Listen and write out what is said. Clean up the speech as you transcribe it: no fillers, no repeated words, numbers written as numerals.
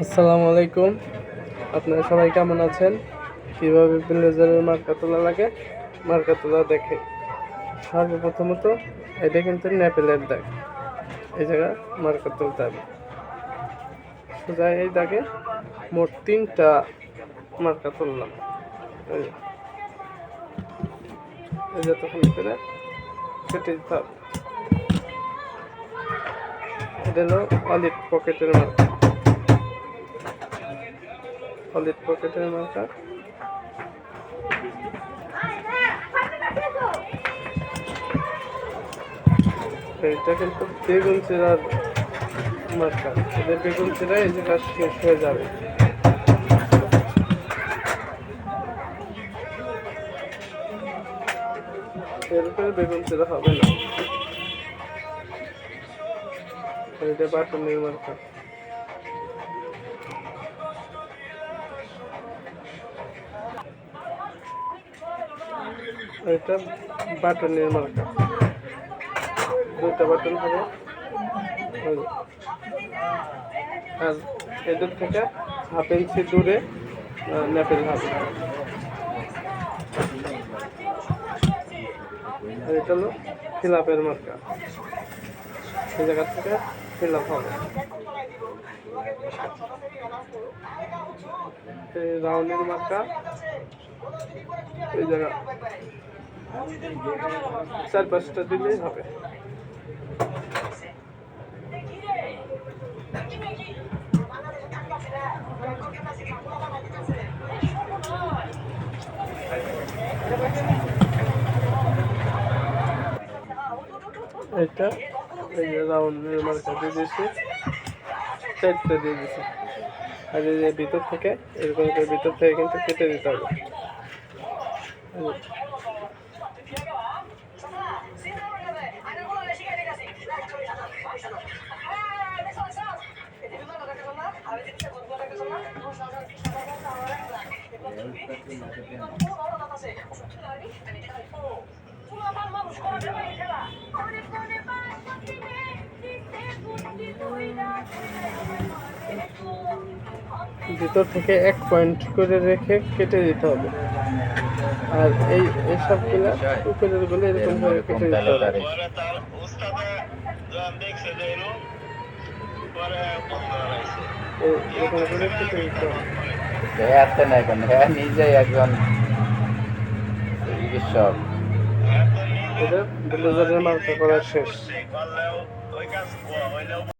আসসালামু আলাইকুম। আপনারা সবাই কেমন আছেন? কীভাবে ব্লেজারের মার্কা তোলা লাগে মার্কা তোলা দেখে। সর্বপ্রথমত এটা কিন্তু ন্যাপেলের দাগ, এই জায়গায় মার্কা তুলতে হবে। সোজা এই দাগে মোট 3টা মার্কা তুললাম। এই যে তখন করে কেটে দিতে হবে। এটা হলো ওয়ালেট পকেটের মার্কা। ওয়ালেট পকেটের মার্কা এটা কিন্তু বেগুন চিরার মার্কা। এদের বেগুন চিরা এই যে কাজ শেষ হয়ে যাবে। এরপরে বেগুন চিরা হবে না। এটা বাটনের মার্কা। এটা বাটনের মার্কা, 2টা বাটন হবে। আর এদের থেকে 1/2 ইঞ্চি দূরে ন্যাপেল হবে। আর এটা হলো ফিলাপের মার্কা, এই জায়গা থেকে ফিলাপ হবে। রাউন্ডের মার্কা এই জায়গা 4-5টা দিলেই হবে। এটা এই যে রাউন্ডের মার্কা দিয়ে দিয়েছি, 4টা দিয়ে দিয়েছি। আর এই যে ভিতর থেকে এরকম করে ভিতর থেকে কিন্তু কেটে দিতে হবে। ভিতর থেকে 1 পয়েন্ট করে রেখে কেটে দিতে হবে। আর এই সবগুলা উপরের গুলো এরকম করে কেটে দিতে হবে। এরকম করে কেটে দিতে হবে। নিজেই একজন চিকিৎসক। এটা ব্লেজারের মার্কা করা শেষ।